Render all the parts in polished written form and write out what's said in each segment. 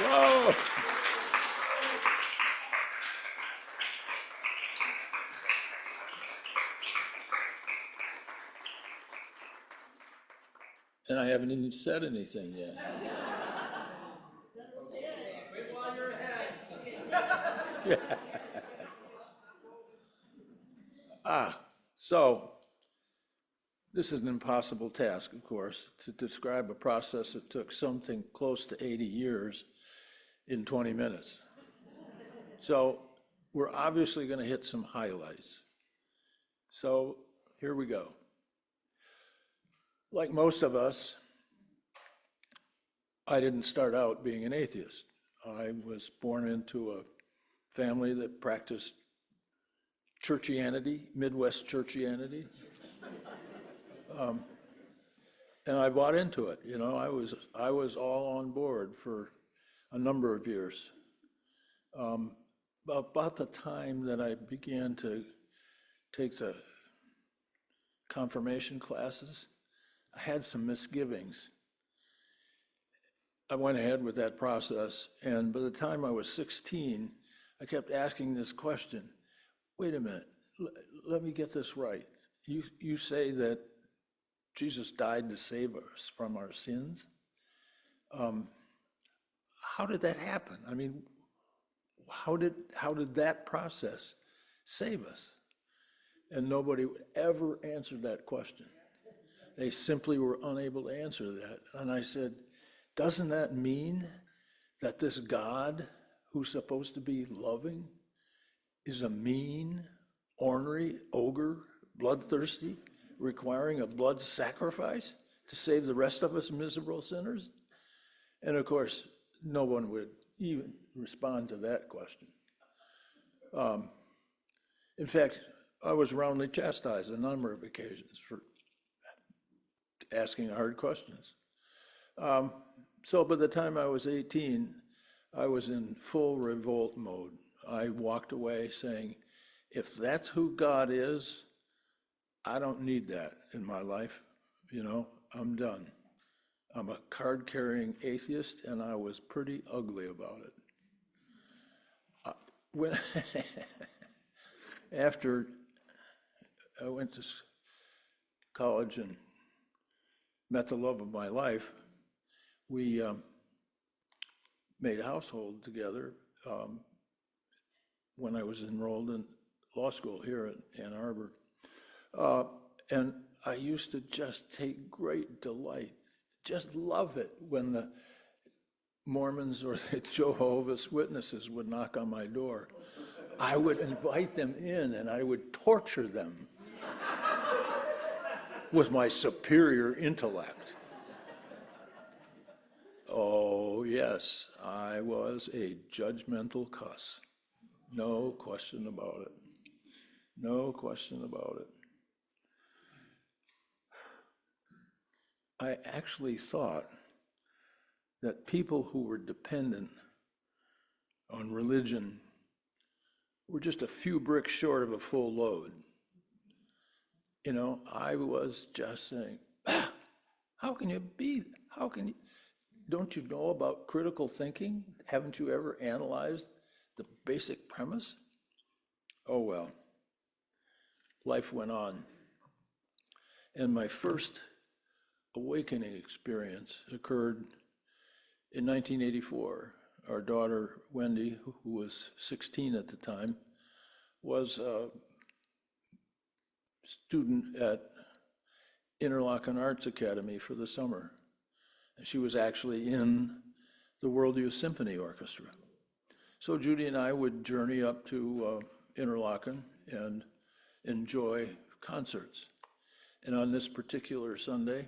Whoa! And I haven't even said anything yet. Wait while you're ahead. So this is an impossible task, of course, to describe a process that took something close to 80 years in 20 minutes. So we're obviously going to hit some highlights. So here we go. Like most of us, I didn't start out being an atheist. I was born into a family that practiced churchianity, Midwest churchianity. And I bought into it. You know, I was all on board for a number of years. About the time that I began to take the confirmation classes, I had some misgivings. I went ahead with that process, and by the time I was 16, I kept asking this question: wait a minute, let me get this right. You say that Jesus died to save us from our sins? How did that happen? I mean, how did that process save us? And nobody ever answered that question. They simply were unable to answer that. And I said, doesn't that mean that this God, who's supposed to be loving, is a mean, ornery ogre, bloodthirsty, requiring a blood sacrifice to save the rest of us miserable sinners? And of course, no one would even respond to that question. In fact, I was roundly chastised on a number of occasions for asking hard questions. So by the time I was 18, I was in full revolt mode. I walked away saying, if that's who God is, I don't need that in my life. You know, I'm done. I'm a card-carrying atheist, and I was pretty ugly about it. When after I went to college and met the love of my life, we made a household together when I was enrolled in law school here at Ann Arbor. And I used to just take great delight, just love it when the Mormons or the Jehovah's Witnesses would knock on my door. I would invite them in and I would torture them with my superior intellect. Oh, yes, I was a judgmental cuss. No question about it. No question about it. I actually thought that people who were dependent on religion were just a few bricks short of a full load. You know, I was just saying, how can you, don't you know about critical thinking? Haven't you ever analyzed the basic premise? Oh well, life went on. And my first awakening experience occurred in 1984. Our daughter, Wendy, who was 16 at the time, was a student at Interlochen Arts Academy for the summer. And she was actually in the World Youth Symphony Orchestra. So Judy and I would journey up to Interlochen and enjoy concerts. And on this particular Sunday,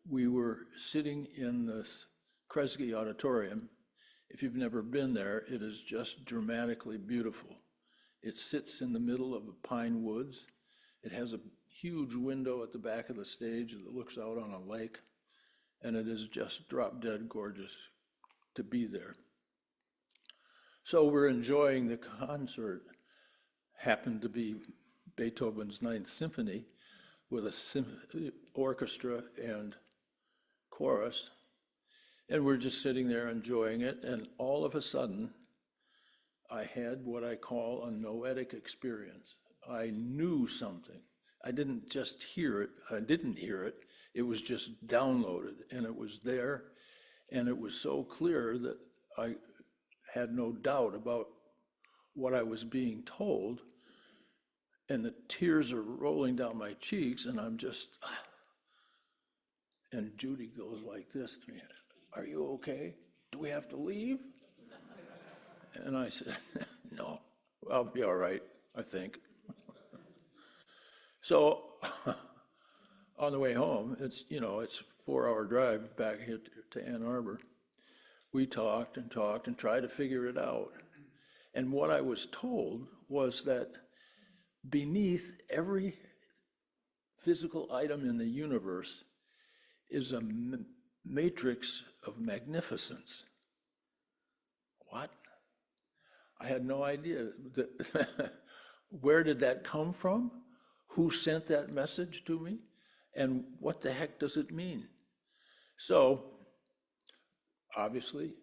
we were sitting in this Kresge Auditorium. If you've never been there, it is just dramatically beautiful. It sits in the middle of the pine woods. It has a huge window at the back of the stage that looks out on a lake, and it is just drop-dead gorgeous to be there. So we're enjoying the concert. Happened to be Beethoven's Ninth Symphony with a orchestra and chorus. And we're just sitting there enjoying it, and all of a sudden, I had what I call a noetic experience. I knew something. I didn't just hear it, I didn't hear it, it was just downloaded, and it was there, and it was so clear that I had no doubt about what I was being told, and the tears are rolling down my cheeks, and I'm just, and Judy goes like this to me, "Are you okay? Do we have to leave?" And I said, "No, I'll be all right, I think." So on the way home, it's a 4-hour drive back here to Ann Arbor. We talked and tried to figure it out. And what I was told was that beneath every physical item in the universe is a matrix of magnificence. What? I had no idea. Where did that come from? Who sent that message to me? And what the heck does it mean? So, obviously,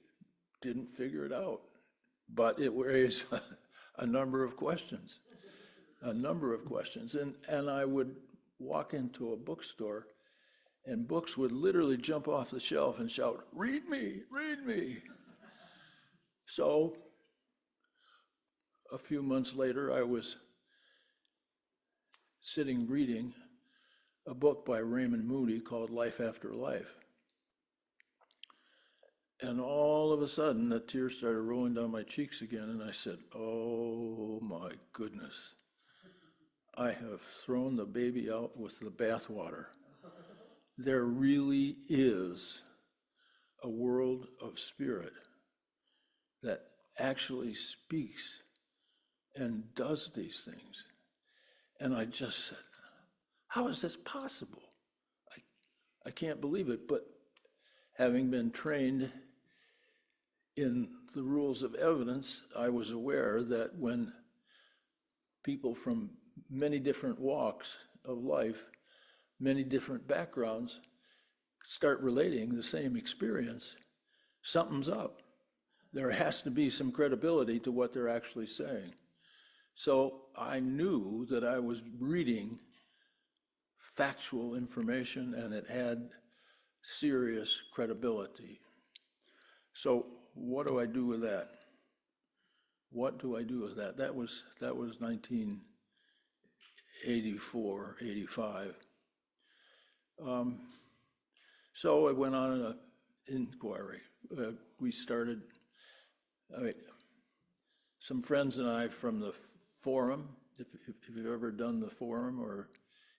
didn't figure it out. But it raised a number of questions. And I would walk into a bookstore, and books would literally jump off the shelf and shout, "Read me, read me." So a few months later, I was sitting reading a book by Raymond Moody called Life After Life. And all of a sudden, the tears started rolling down my cheeks again, and I said, "Oh my goodness, I have thrown the baby out with the bathwater. There really is a world of spirit that actually speaks and does these things." And I just said, "How is this possible? I can't believe it." But having been trained in the rules of evidence, I was aware that when people from many different walks of life, many different backgrounds, start relating the same experience, something's up. There has to be some credibility to what they're actually saying. So I knew that I was reading factual information, and it had serious credibility. So what do I do with that? What do I do with that? That was 1984, 85. So I went on an inquiry. We started, some friends and I from the forum, if you've ever done the forum or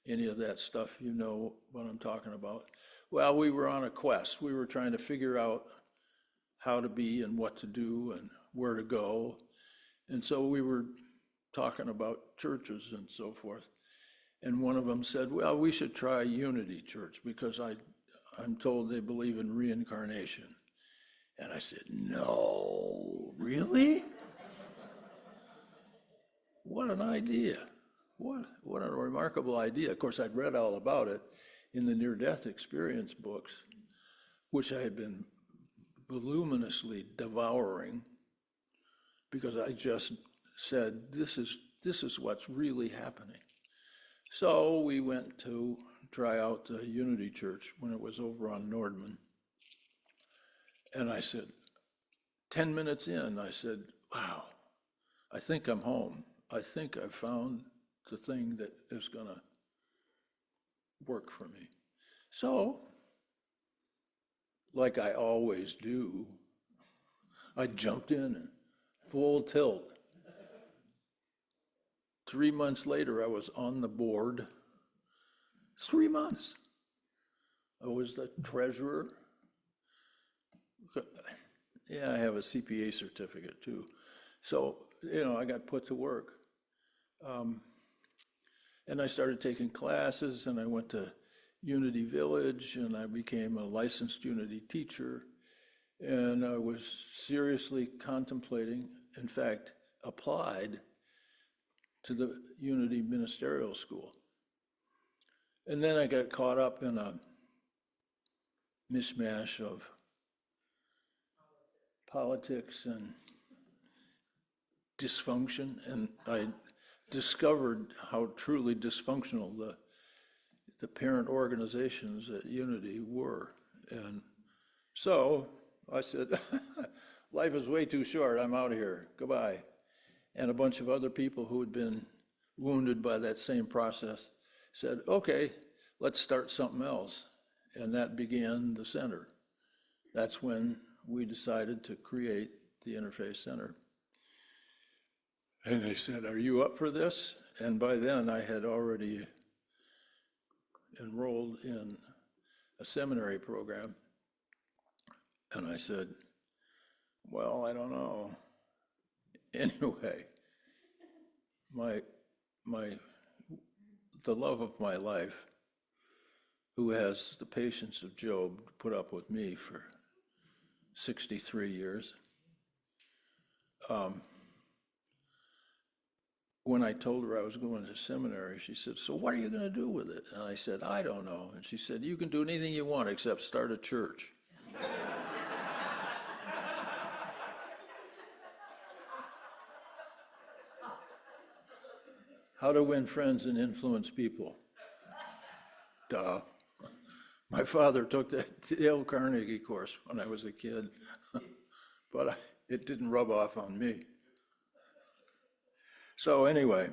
any of that stuff, you know what I'm talking about. Well, we were on a quest. We were trying to figure out how to be and what to do and where to go. And so we were talking about churches and so forth. And one of them said, "Well, we should try Unity Church because I'm told they believe in reincarnation." And I said, "No, really? What an idea. What a remarkable idea." Of course, I'd read all about it in the near-death experience books, which I had been voluminously devouring because I just said, this is what's really happening. So we went to try out the Unity Church when it was over on Nordman. And I said, 10 minutes in, I said, "Wow, I think I'm home. I think I've found the thing that is going to work for me." So, like I always do, I jumped in and full tilt. 3 months later, I was on the board. 3 months. I was the treasurer. Yeah, I have a CPA certificate too. So, I got put to work. And I started taking classes, and I went to Unity Village, and I became a licensed Unity teacher. And I was seriously contemplating, in fact, applied to the Unity Ministerial School. And then I got caught up in a mishmash of politics and dysfunction, and I discovered how truly dysfunctional the parent organizations at Unity were. And so I said, life is way too short, I'm out of here, goodbye. And a bunch of other people who had been wounded by that same process said, okay, let's start something else. And that began the center. That's when we decided to create the Interfaith Center. And they said, are you up for this? And by then I had already enrolled in a seminary program. And I said, well, I don't know. Anyway, the love of my life, who has the patience of Job to put up with me for 63 years, when I told her I was going to seminary, she said, so what are you going to do with it? And I said, I don't know. And she said, you can do anything you want except start a church. How to win friends and influence people. Duh. My father took the Dale Carnegie course when I was a kid, but it didn't rub off on me. So anyway,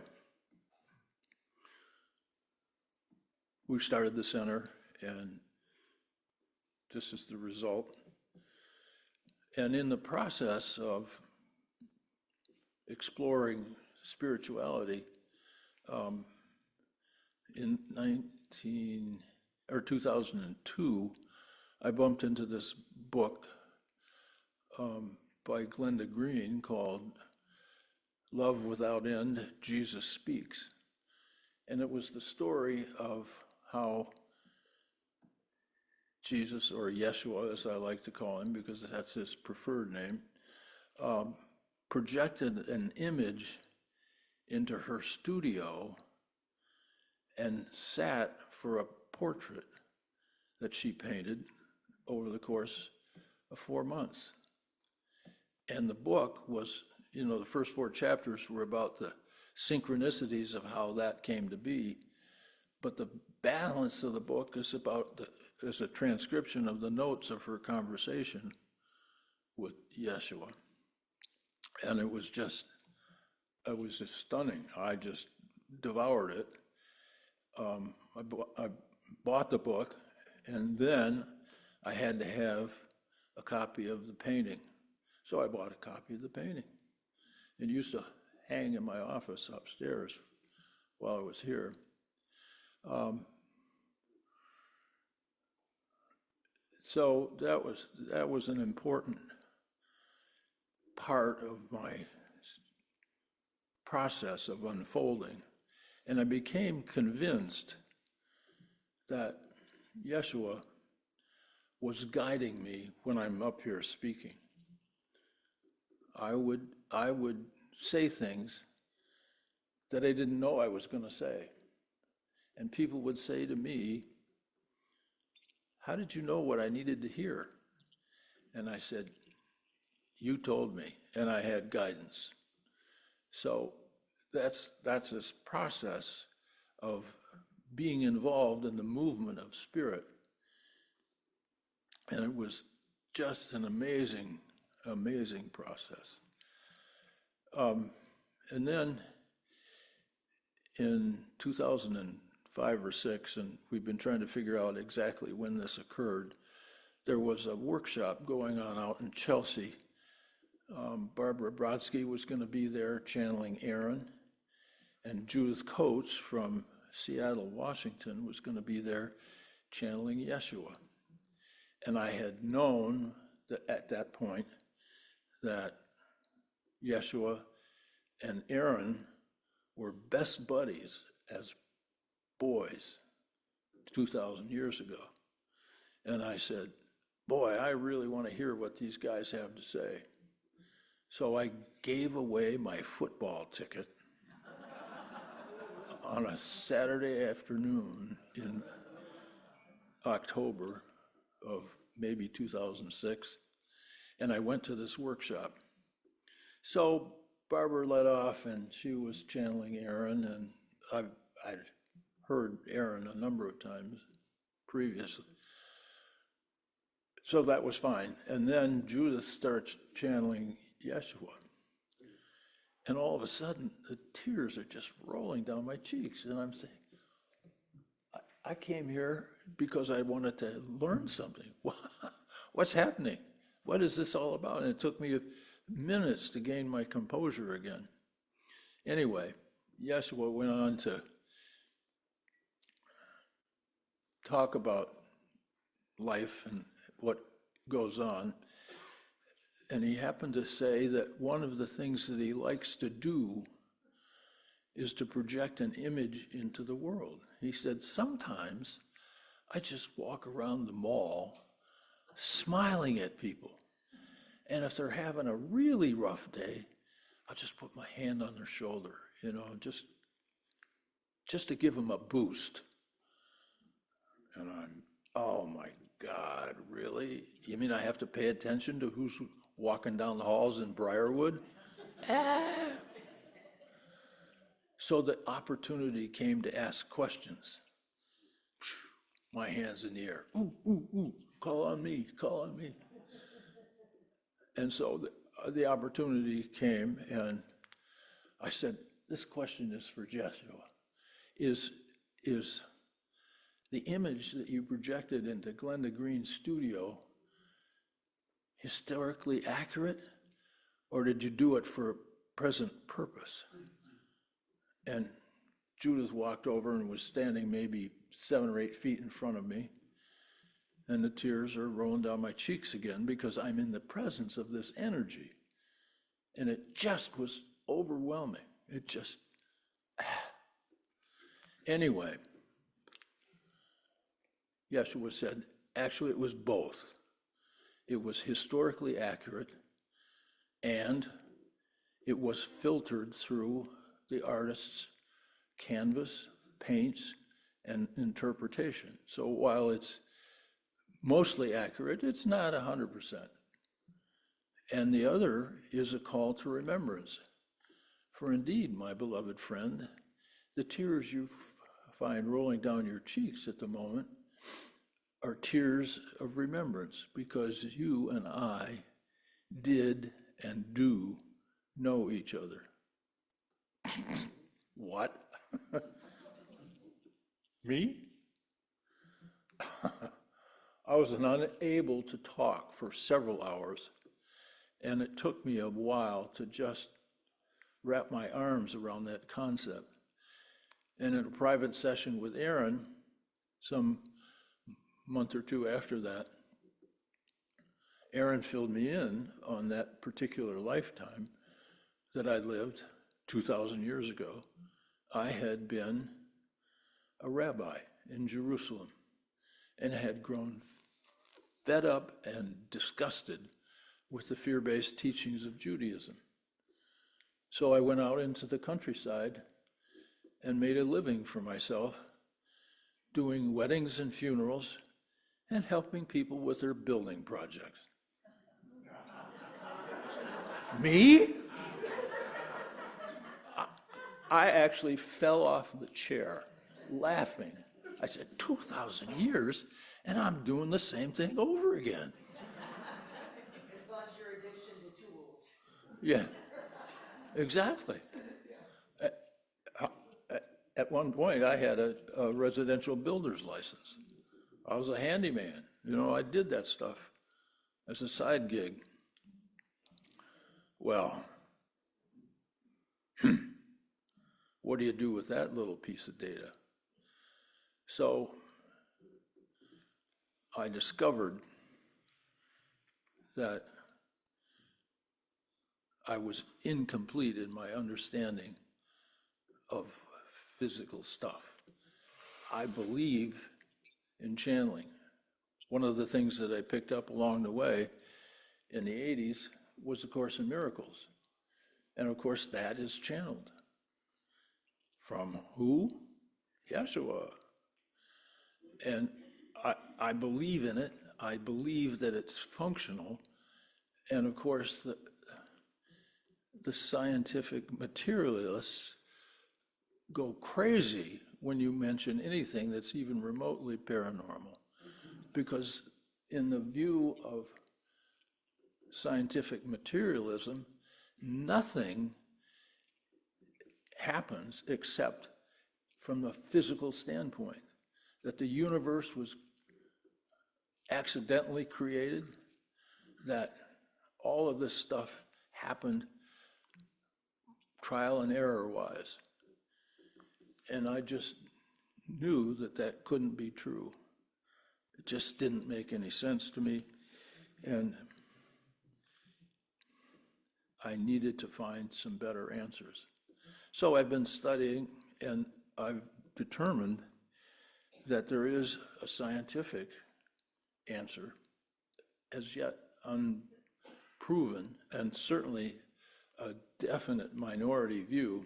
we started the center, and this is the result. And in the process of exploring spirituality, in 2002, I bumped into this book by Glenda Green called Love Without End, Jesus Speaks. And it was the story of how Jesus, or Yeshua as I like to call him because that's his preferred name, projected an image into her studio and sat for a portrait that she painted over the course of 4 months. And the book was, the first 4 chapters were about the synchronicities of how that came to be. But the balance of the book is is a transcription of the notes of her conversation with Yeshua. And it was just stunning. I just devoured it. I bought the book, and then I had to have a copy of the painting. So I bought a copy of the painting. It used to hang in my office upstairs while I was here. So that was an important part of my process of unfolding. And I became convinced that Yeshua was guiding me when I'm up here speaking. I would say things that I didn't know I was going to say. And people would say to me, how did you know what I needed to hear? And I said, you told me, and I had guidance. So that's this process of being involved in the movement of spirit. And it was just an amazing, amazing process. And then in 2005 or 6, and we've been trying to figure out exactly when this occurred, there was a workshop going on out in Chelsea. Barbara Brodsky was going to be there channeling Aaron, and Judith Coates from Seattle, Washington was going to be there channeling Yeshua. And I had known that at that point that Yeshua and Aaron were best buddies as boys 2,000 years ago. And I said, boy, I really want to hear what these guys have to say. So I gave away my football ticket on a Saturday afternoon in October of maybe 2006. and I went to this workshop. So Barbara led off, and she was channeling Aaron, and I'd heard Aaron a number of times previously. So that was fine. And then Judith starts channeling Yeshua. And all of a sudden, the tears are just rolling down my cheeks. And I'm saying, I came here because I wanted to learn something. What's happening? What is this all about? And it took me minutes to gain my composure again. Anyway, Yeshua went on to talk about life and what goes on. And he happened to say that one of the things that he likes to do is to project an image into the world. He said, sometimes I just walk around the mall smiling at people. And if they're having a really rough day, I'll just put my hand on their shoulder, just to give them a boost. And I'm, oh my God, really? You mean I have to pay attention to who's walking down the halls in Briarwood? So the opportunity came to ask questions. My hands in the air. Ooh, ooh, ooh, call on me, call on me. And so the opportunity came, and I said, this question is for Joshua. Is the image that you projected into Glenda Green's studio historically accurate, or did you do it for a present purpose? And Judith walked over and was standing maybe 7 or 8 feet in front of me, and the tears are rolling down my cheeks again because I'm in the presence of this energy. And it just was overwhelming. It just, Anyway, Yeshua said, actually it was both. It was historically accurate, and it was filtered through the artist's canvas, paints, and interpretation. So while it's mostly accurate, it's not 100%. And the other is a call to remembrance. For indeed, my beloved friend, the tears you find rolling down your cheeks at the moment are tears of remembrance, because you and I did and do know each other. What? Me? I was unable to talk for several hours, and it took me a while to just wrap my arms around that concept. And in a private session with Aaron, some month or two after that, Aaron filled me in on that particular lifetime that I lived 2,000 years ago. I had been a rabbi in Jerusalem and had grown fed up and disgusted with the fear-based teachings of Judaism. So I went out into the countryside and made a living for myself, doing weddings and funerals and helping people with their building projects. Me? I actually fell off the chair laughing. I said, 2,000 years, and I'm doing the same thing over again. Plus your addiction to tools. Yeah, exactly. At one point, I had a residential builder's license. I was a handyman. I did that stuff as a side gig. Well, what do you do with that little piece of data? So I discovered that I was incomplete in my understanding of physical stuff. I believe in channeling. One of the things that I picked up along the way in the 80s was A Course in Miracles. And of course, that is channeled. From who? Yeshua. And I believe in it. I believe that it's functional. And of course, the scientific materialists go crazy when you mention anything that's even remotely paranormal. Because in the view of scientific materialism, nothing happens except from the physical standpoint, that the universe was accidentally created, that all of this stuff happened trial and error wise. And I just knew that that couldn't be true. It just didn't make any sense to me. And I needed to find some better answers. So I've been studying, and I've determined that there is a scientific answer, as yet unproven, and certainly a definite minority view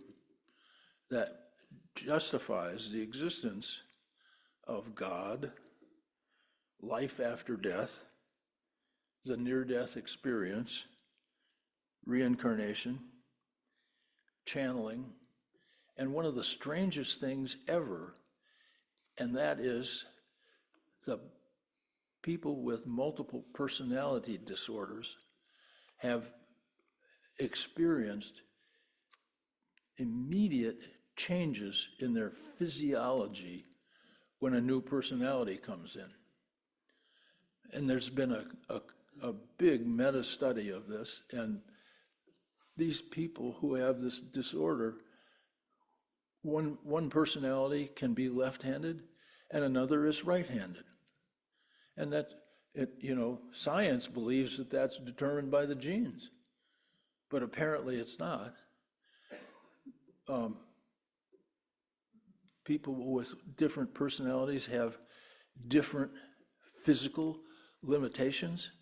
that justifies the existence of God, life after death, the near-death experience, reincarnation, channeling, and one of the strangest things ever, and that is the people with multiple personality disorders have experienced immediate changes in their physiology when a new personality comes in. And there's been a big meta study of this, and these people who have this disorder, one personality can be left-handed and another is right-handed. And that, science believes that that's determined by the genes, but apparently it's not. People with different personalities have different physical limitations.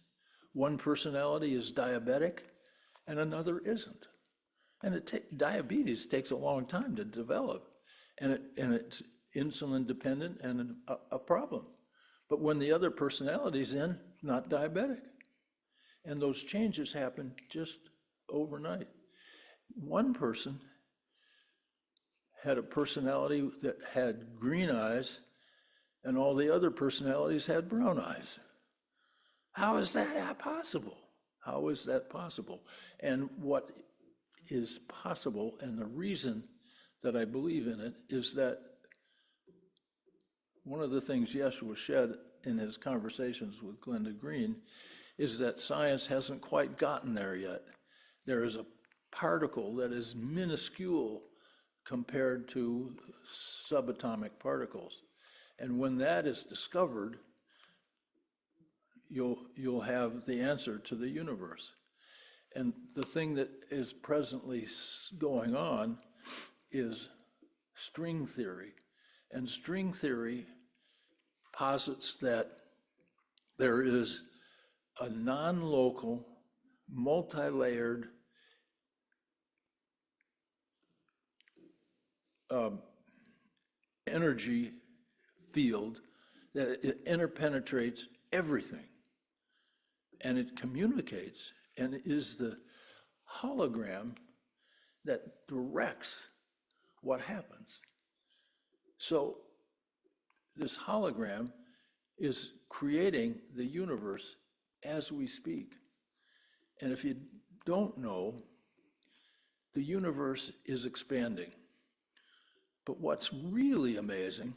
One personality is diabetic and another isn't. And diabetes takes a long time to develop, and it's insulin dependent and a problem. But when the other personality's in, it's not diabetic. And those changes happen just overnight. One person had a personality that had green eyes, and all the other personalities had brown eyes. How is that possible? How is that possible? And what is possible, and the reason that I believe in it, is that one of the things Yeshua said in his conversations with Glenda Green is that science hasn't quite gotten there yet. There is a particle that is minuscule compared to subatomic particles. And when that is discovered, you'll have the answer to the universe. And the thing that is presently going on is string theory. And string theory posits that there is a non-local, multi-layered energy field that it interpenetrates everything. And it communicates, and it is the hologram that directs what happens. So this hologram is creating the universe as we speak. And if you don't know, the universe is expanding. But what's really amazing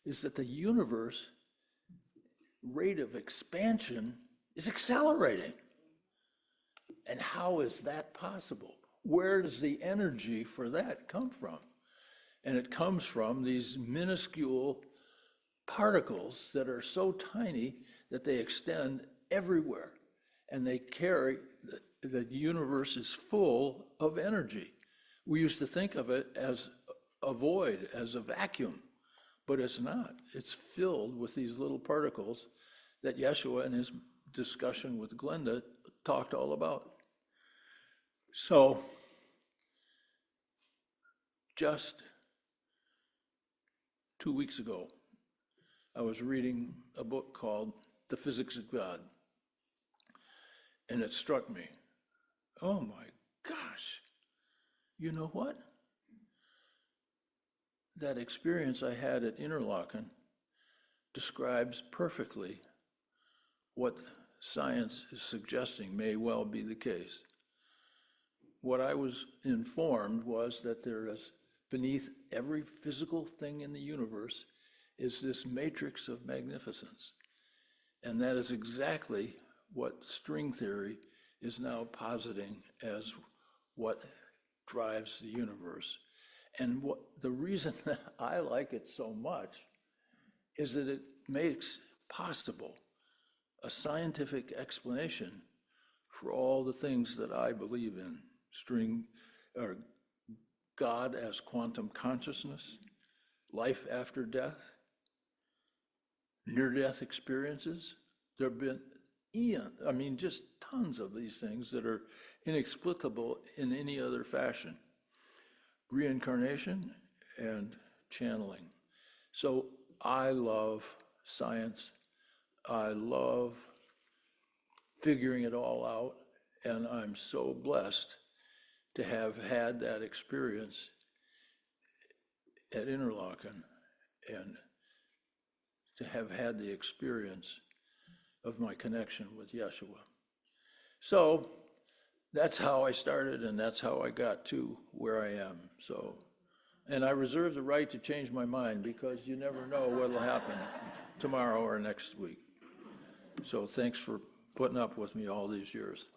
is that the universe rate of expansion is accelerating. And how is that possible? Where does the energy for that come from? And it comes from these minuscule particles that are so tiny that they extend everywhere. And they carry, the universe is full of energy. We used to think of it as a void, as a vacuum, but it's not. It's filled with these little particles that Yeshua in his discussion with Glenda talked all about. So, just 2 weeks ago, I was reading a book called The Physics of God. And it struck me, oh my gosh, you know what? That experience I had at Interlaken describes perfectly what science is suggesting may well be the case. What I was informed was that there is, beneath every physical thing in the universe, is this matrix of magnificence. And that is exactly what string theory is now positing as what drives the universe. And the reason that I like it so much is that it makes possible a scientific explanation for all the things that I believe in. String, or God as quantum consciousness, life after death, near-death experiences. There have been just tons of these things that are inexplicable in any other fashion. Reincarnation and channeling. So I love science. I love figuring it all out, and I'm so blessed to have had that experience at Interlaken and to have had the experience of my connection with Yeshua. So that's how I started, and that's how I got to where I am. So, and I reserve the right to change my mind, because you never know what will happen tomorrow or next week. So thanks for putting up with me all these years.